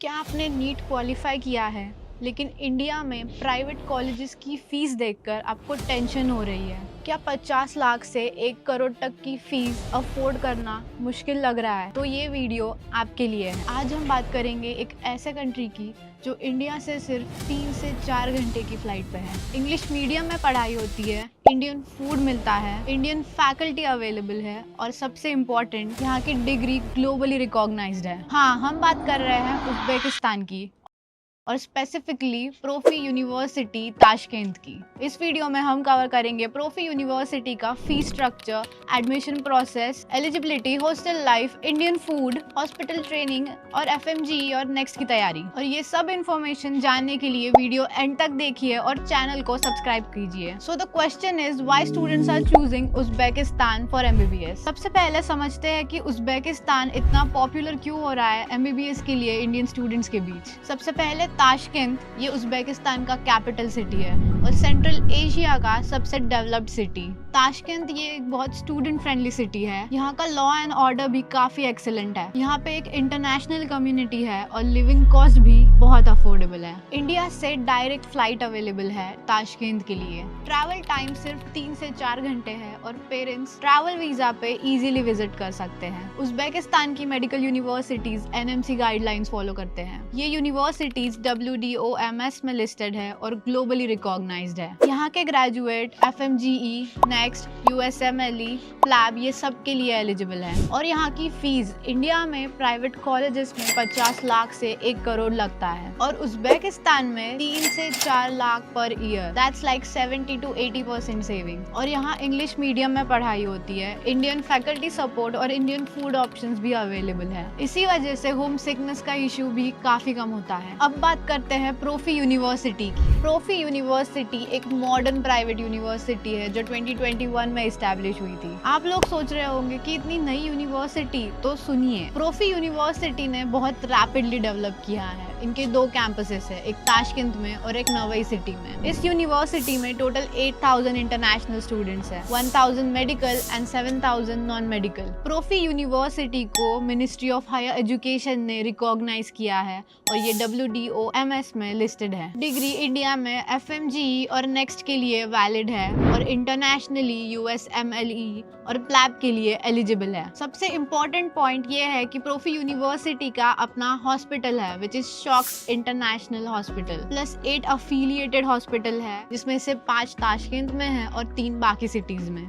क्या आपने NEET qualify किया है लेकिन इंडिया में प्राइवेट कॉलेजेस की फीस देखकर आपको टेंशन हो रही है? क्या 50 लाख से 1 करोड़ तक की फीस अफोर्ड करना मुश्किल लग रहा है? तो ये वीडियो आपके लिए है। आज हम बात करेंगे एक ऐसे कंट्री की जो इंडिया से सिर्फ 3 से 4 घंटे की फ्लाइट पे है। इंग्लिश मीडियम में पढ़ाई होती है, इंडियन फूड मिलता है, इंडियन फैकल्टी अवेलेबल है और सबसे इम्पोर्टेंट यहाँ की डिग्री ग्लोबली रिकॉग्नाइज्ड है। हाँ, हम बात कर रहे हैं उज़्बेकिस्तान की और स्पेसिफिकली प्रोफी यूनिवर्सिटी ताशकेंत की। इस वीडियो में हम कवर करेंगे प्रोफी यूनिवर्सिटी का fees structure, admission process, eligibility, hostel life, Indian food, hospital training और एफएमजी और नेक्स्ट की तैयारी। और ये सब इन्फॉर्मेशन जानने के लिए वीडियो एंड तक देखिए और चैनल को सब्सक्राइब कीजिए। So the question is why students are choosing Uzbekistan for MBBS. सबसे पहले समझते हैं कि उज़्बेकिस्तान इतना पॉपुलर क्यों हो रहा है एमबीबीएस के लिए इंडियन स्टूडेंट्स के बीच। सबसे पहले ताशकेंत ये उज़्बेकिस्तान का कैपिटल सिटी है और सेंट्रल एशिया का सबसे डेवलप्ड सिटी। ताशकेंत ये एक बहुत स्टूडेंट फ्रेंडली सिटी है। यहाँ का लॉ एंड ऑर्डर भी काफी एक्सीलेंट है। यहाँ पे एक इंटरनेशनल कम्युनिटी है और लिविंग कॉस्ट भी बहुत अफोर्डेबल है। इंडिया से डायरेक्ट फ्लाइट अवेलेबल है ताशकेंत के लिए। ट्रैवल टाइम सिर्फ 3 से 4 घंटे है और पेरेंट्स ट्रैवल वीजा पे इजीली विजिट कर सकते हैं। उज़्बेकिस्तान की medical universities NMC guidelines follow करते हैं। ये यूनिवर्सिटीज WDOMS में लिस्टेड है और ग्लोबली रिकॉग्नाइज्ड है। यहाँ के graduate FMGE, next, USMLE, PLAB ये सब के लिए एलिजिबल है। और यहाँ की फीस इंडिया में प्राइवेट कॉलेजेस में 50 लाख से 1 करोड़ लगता है और उज़्बेकिस्तान में 3 से 4 lakh per year. That's like 70 to 80% saving. और यहाँ इंग्लिश मीडियम में पढ़ाई होती है, इंडियन फैकल्टी सपोर्ट और इंडियन फूड ऑप्शंस भी अवेलेबल है। इसी वजह से होम सिकनेस का इशू भी काफी कम होता है। अब बात करते हैं प्रोफी यूनिवर्सिटी की। प्रोफी यूनिवर्सिटी एक मॉडर्न प्राइवेट यूनिवर्सिटी है जो 2021 में एस्टैब्लिश हुई थी। आप लोग सोच रहे होंगे कि इतनी नई यूनिवर्सिटी, तो सुनिए, प्रोफी यूनिवर्सिटी ने बहुत रैपिडली डेवलप किया है। इनके 2 कैंपसेस है, एक ताशकेंत में और एक नवई सिटी में। इस यूनिवर्सिटी में टोटल 8000 इंटरनेशनल स्टूडेंट्स है, 1000 medical and 7000 non medical. Profi university को मिनिस्ट्री ऑफ हायर एजुकेशन ने रिकॉग्नाइज किया है और ये WDOMS में लिस्टेड है। डिग्री इंडिया में FMGE और नेक्स्ट के लिए वैलिड है और इंटरनेशनली USMLE और प्लैब के लिए एलिजिबल है। सबसे इम्पोर्टेंट पॉइंट ये है कि प्रोफी यूनिवर्सिटी का अपना हॉस्पिटल है which is shocks international hospital, plus 8 affiliated hospital है जिसमें से 5 ताशकेंत में है और 3 बाकी सिटीज में।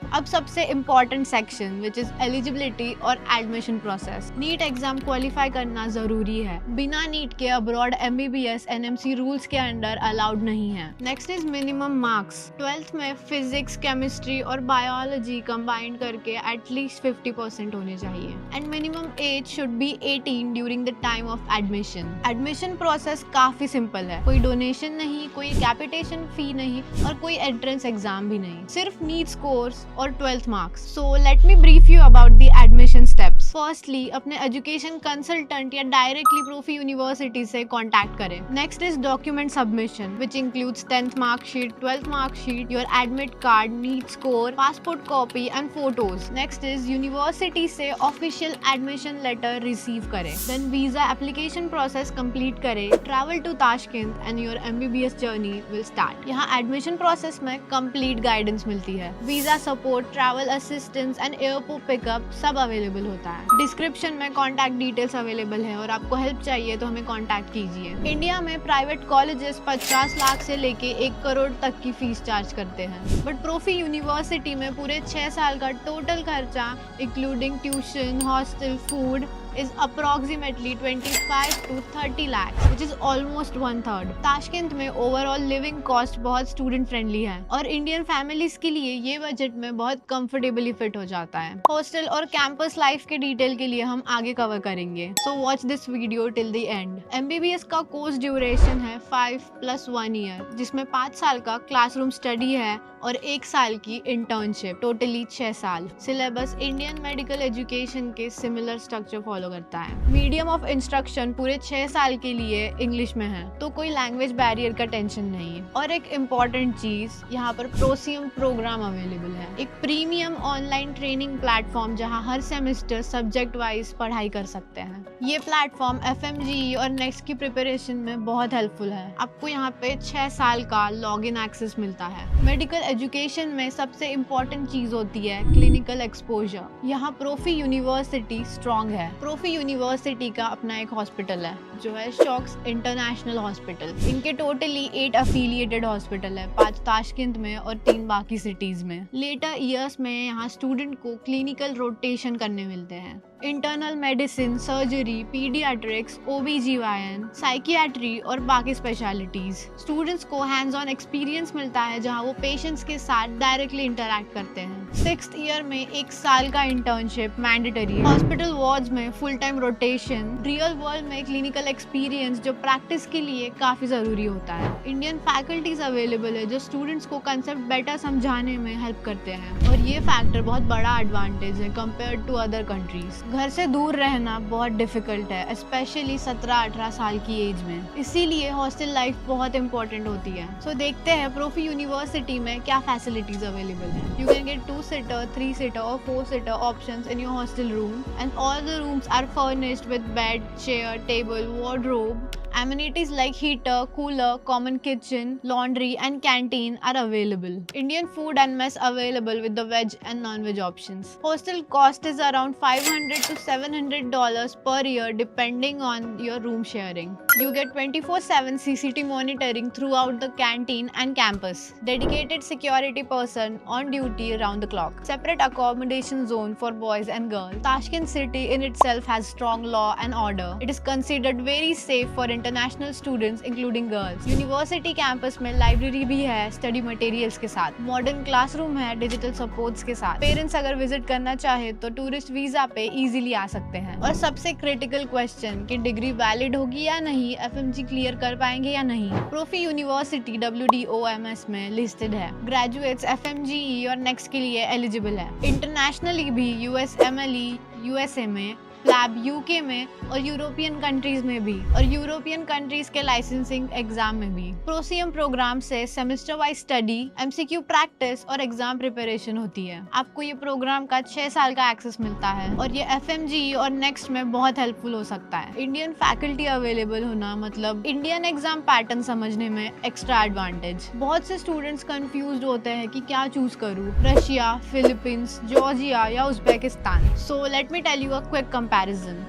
अब सबसे important section which is eligibility और admission process. NEET exam qualify करना जरूरी है। बिना नीट के अब्रॉड MBBS NMC रूल्स के अंडर अलाउड नहीं है। Next is minimum marks. 12th में फिजिक्स, केमिस्ट्री और बायोलॉजी कंबाइंड करके एटलीस्ट 50% होने चाहिए and minimum age should be 18 during the time of admission. Admission process काफी सिंपल है। कोई डोनेशन नहीं, कोई कैपिटेशन फी नहीं और कोई एंट्रेंस एग्जाम भी नहीं, सिर्फ नीट स्कोर्स और 12th marks. So let me brief you about the admission steps. Firstly अपने एजुकेशन कंसल्टेंट या डायरेक्टली प्रोफी यूनिवर्सिटी से कांटेक्ट करें। Next is document submission which includes 10th marksheet, 12th marksheet, your admit card, NEET score, passport copy and photos. Next is university से official admission letter receive करें। Then visa application process complete करें। Travel to Tashkent and your MBBS journey will start. यहाँ admission process में complete guidance मिलती है। Visa support, travel assistance and airport pickup सब available होता है। डिस्क्रिप्शन में कॉन्टैक्ट डिटेल्स अवेलेबल है और आपको हेल्प चाहिए तो हमें कॉन्टैक्ट कीजिए। इंडिया में प्राइवेट कॉलेजेस 50 लाख से लेके 1 करोड़ तक की फीस चार्ज करते हैं, बट प्रोफी यूनिवर्सिटी में पूरे 6 साल का टोटल खर्चा including tuition, hostel, food is approximately 25 to 30 lakhs, which is almost 1/3। ताशकेंत में ओवरऑल लिविंग कॉस्ट बहुत स्टूडेंट फ्रेंडली है और इंडियन फैमिलीज के लिए ये बजट में बहुत कंफर्टेबली फिट हो जाता है। हॉस्टल और कैंपस लाइफ के डिटेल के लिए हम आगे कवर करेंगे, so watch this video till the end. MBBS का कोर्स ड्यूरेशन है 5+1 ईयर, जिसमें 5 साल का क्लासरूम स्टडी है और 1 साल की इंटर्नशिप, टोटली 6 साल। सिलेबस इंडियन मेडिकल एजुकेशन के सिमिलर स्ट्रक्चर फॉलो फॉलो करता है। मीडियम ऑफ इंस्ट्रक्शन पूरे 6 साल के लिए इंग्लिश में है, तो कोई लैंग्वेज बैरियर का टेंशन नहीं है। और एक इम्पॉर्टेंट चीज, यहाँ पर प्रोसियम प्रोग्राम अवेलेबल है, एक प्रीमियम ऑनलाइन ट्रेनिंग प्लेटफॉर्म जहाँ हर सेमेस्टर सब्जेक्ट वाइज पढ़ाई कर सकते हैं। ये प्लेटफॉर्म FMGE और नेक्स्ट की प्रिपरेशन में बहुत हेल्पफुल है। आपको यहाँ पे 6 साल का लॉगिन एक्सेस मिलता है। मेडिकल एजुकेशन में सबसे इम्पोर्टेंट चीज होती है क्लिनिकल एक्सपोजर। यहाँ प्रोफी यूनिवर्सिटी स्ट्रॉन्ग है। प्रोफी यूनिवर्सिटी का अपना एक हॉस्पिटल है जो है शॉक्स इंटरनेशनल हॉस्पिटल। इनके टोटली 8 अफिलिएटेड हॉस्पिटल है, 5 ताशकंद में और 3 बाकी सिटीज में। लेटर ईयर्स में यहाँ स्टूडेंट को क्लिनिकल रोटेशन करने मिलते हैं। Internal medicine, surgery, paediatrics, OBGYN, psychiatry और बाकी स्पेशलिटीज। स्टूडेंट्स को हैंड्स ऑन एक्सपीरियंस मिलता है जहां वो पेशेंट्स के साथ डायरेक्टली इंटरैक्ट करते हैं। 6th ईयर में 1 साल का इंटर्नशिप मैंडेटरी है। हॉस्पिटल वार्ड्स में full time rotation, real world में क्लिनिकल एक्सपीरियंस जो प्रैक्टिस के लिए काफी जरूरी होता है। इंडियन फैकल्टीज अवेलेबल है जो स्टूडेंट्स को कंसेप्ट बेटर समझाने में हेल्प करते हैं, और ये फैक्टर बहुत बड़ा एडवांटेज है कंपेयर टू अदर कंट्रीज। घर से दूर रहना बहुत डिफिकल्ट है, स्पेशली 17-18 साल की एज में, इसीलिए हॉस्टल लाइफ बहुत इंपॉर्टेंट होती है। सो देखते हैं प्रोफी यूनिवर्सिटी में क्या फैसिलिटीज अवेलेबल है। You can get two seater, three seater और four seater options in your hostel room, and all the rooms are furnished with bed, chair, table, wardrobe. Amenities like heater, cooler, common kitchen, laundry and canteen are available. Indian food and mess available with the veg and non-veg options. Hostel cost is around $500 to $700 per year depending on your room sharing. You get 24/7 CCTV monitoring throughout the canteen and campus. Dedicated security person on duty around the clock. Separate accommodation zone for boys and girls. Tashkent city in itself has strong law and order. It is considered very safe for international students including girls. University campus में library भी है study materials के साथ, modern classroom है digital supports के साथ। Parents अगर visit करना चाहे तो टूरिस्ट वीजा पे इजीली आ सकते हैं। और सबसे क्रिटिकल क्वेश्चन कि डिग्री वैलिड होगी या नहीं, FMG क्लियर कर पाएंगे या नहीं। प्रोफी यूनिवर्सिटी WDOMS में लिस्टेड है। ग्रेजुएट्स FMGE और नेक्स्ट के लिए एलिजिबल है। इंटरनेशनली भी USMLE USA में, प्लैब UK में और यूरोपियन कंट्रीज में भी, और यूरोपियन कंट्रीज के लाइसेंसिंग एग्जाम में भी। प्रोसियम प्रोग्राम से semester wise study, MCQ practice और एग्जाम प्रिपरेशन होती है। आपको ये प्रोग्राम का 6 साल का एक्सेस मिलता है, और ये FMGE और नेक्स्ट में बहुत हेल्पफुल हो सकता है। इंडियन फैकल्टी अवेलेबल होना मतलब इंडियन एग्जाम पैटर्न समझने में एक्स्ट्रा एडवांटेज। बहुत से स्टूडेंट्स कंफ्यूज्ड होते हैं कि क्या चूज करूँ, रशिया, फिलीपींस, जॉर्जिया या Uzbekistan. So let me tell you a quick comparison.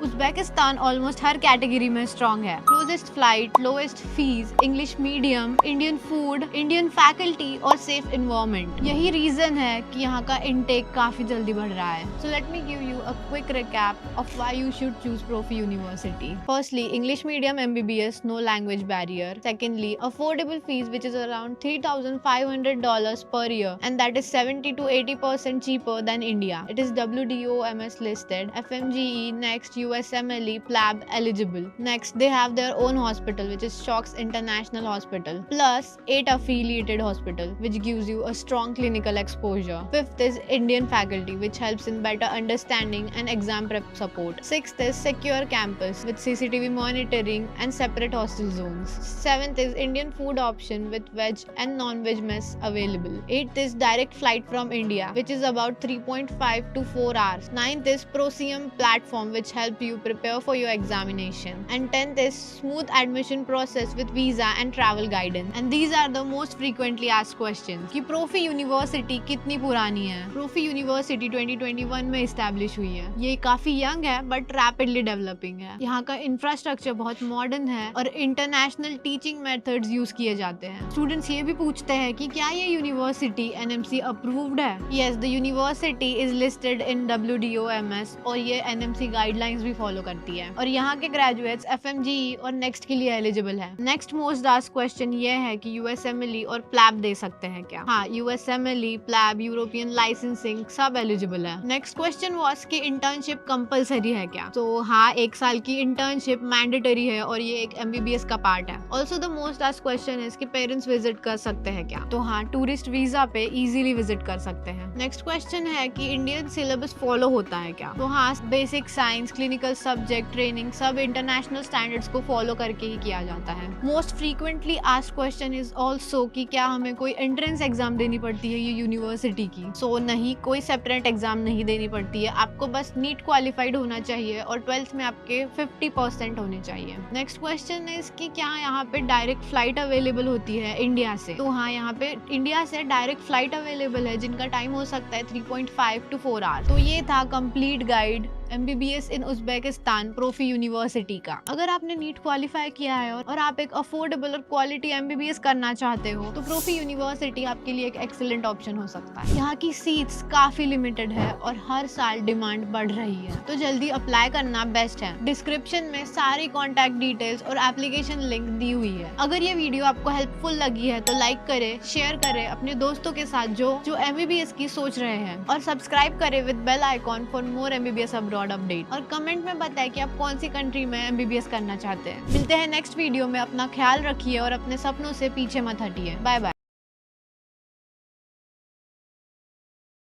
Uzbekistan almost हर कैटेगरी में स्ट्रॉन्ग है। Closest flight, lowest fees, English medium, Indian food, Indian faculty और सेफ इन्वायरमेंट। यही रीजन है कि यहाँ का इनटेक काफी जल्दी बढ़ रहा है। So let me give you a quick recap of why you should choose Profi university. Firstly, English medium MBBS, no language barrier. Secondly, affordable fees which is around $3,500 per year, and that is 70 to 80% cheaper than India. It is WDOMS listed, FMGE, next USMLE, PLAB eligible. Next, they have their own hospital which is Shocks International Hospital, plus 8 affiliated hospital which gives you a strong clinical exposure. Fifth is Indian faculty which helps in better understanding and exam prep support. Sixth is secure campus with CCTV monitoring and separate hostel zones. Seventh is Indian food option with veg and non-veg mess available. Eighth is direct flight from India which is about 3.5 to 4 hours. Ninth is Prosium platform which help you prepare for your examination. And 10th is smooth admission process with visa and travel guidance. And these are the most frequently asked questions कि प्रोफी university कितनी पुरानी है। प्रोफी university 2021 में establish हुई है। ये काफी young है बट रैपिडली डेवलपिंग है। यहाँ का इंफ्रास्ट्रक्चर बहुत मॉडर्न है और इंटरनेशनल टीचिंग मेथड्स यूज किए जाते हैं। स्टूडेंट्स ये भी पूछते हैं कि क्या ये यूनिवर्सिटी NMC अप्रूव्ड है। Yes, the university is listed in WDOMS और ये NMC गाइडलाइंस भी भी फॉलो करती है और यहाँ के ग्रेजुएट्स FMGE और नेक्स्ट के लिए एलिजिबल है। नेक्स्ट मोस्ट आस्क्ड क्वेश्चन ये है कि USMLE और प्लैब दे सकते हैं क्या? हाँ, USMLE, प्लैब, यूरोपियन लाइसेंसिंग सब एलिजिबल है। नेक्स्ट क्वेश्चन वाज कि इंटर्नशिप कंपलसरी है क्या? तो हाँ, 1 साल की इंटर्नशिप मैंडेटरी है और ये एक MBBS का पार्ट है। Also the most asked question is कि पेरेंट्स विजिट कर सकते हैं क्या? तो हाँ, टूरिस्ट वीजा पे इजीली विजिट कर सकते हैं। नेक्स्ट क्वेश्चन है कि इंडियन सिलेबस फॉलो होता है क्या? तो हाँ, basic science, clinical subject, training सब इंटरनेशनल स्टैंडर्ड्स को फॉलो करके ही किया जाता है। Most frequently asked question is also कि क्या हमें कोई एंट्रेंस एग्जाम देनी पड़ती है ये यूनिवर्सिटी की? सो नहीं, कोई सेपरेट एग्जाम नहीं देनी पड़ती है। आपको बस नीट क्वालिफाइड होना चाहिए और 12th में आपके 50% होने चाहिए। नेक्स्ट क्वेश्चन इज कि क्या यहाँ पे डायरेक्ट फ्लाइट अवेलेबल होती है इंडिया से? तो हाँ, यहाँ पे इंडिया से डायरेक्ट फ्लाइट अवेलेबल है जिनका टाइम हो सकता है 3.5 to 4 आवर्स। तो ये था कंप्लीट गाइड MBBS इन उज्बेकिस्तान प्रोफी यूनिवर्सिटी का। अगर आपने नीट क्वालिफाई किया है और आप एक अफोर्डेबल और क्वालिटी MBBS करना चाहते हो तो प्रोफी यूनिवर्सिटी आपके लिए एक एक्सीलेंट ऑप्शन हो सकता है। यहाँ की सीट्स काफी लिमिटेड है और हर साल डिमांड बढ़ रही है, तो जल्दी अप्लाई करना बेस्ट है। डिस्क्रिप्शन में सारी कॉन्टैक्ट डिटेल्स और एप्लीकेशन लिंक दी हुई है। अगर ये वीडियो आपको हेल्पफुल लगी है तो लाइक करे, शेयर करे अपने दोस्तों के साथ जो MBBS की सोच रहे हैं, और सब्सक्राइब करे with bell icon for more MBBS abroad update, और कमेंट में बताएं कि आप कौन सी कंट्री में MBBS करना चाहते हैं। मिलते हैं नेक्स्ट वीडियो में। अपना ख्याल रखिए और अपने सपनों से पीछे मत हटिए। Bye bye.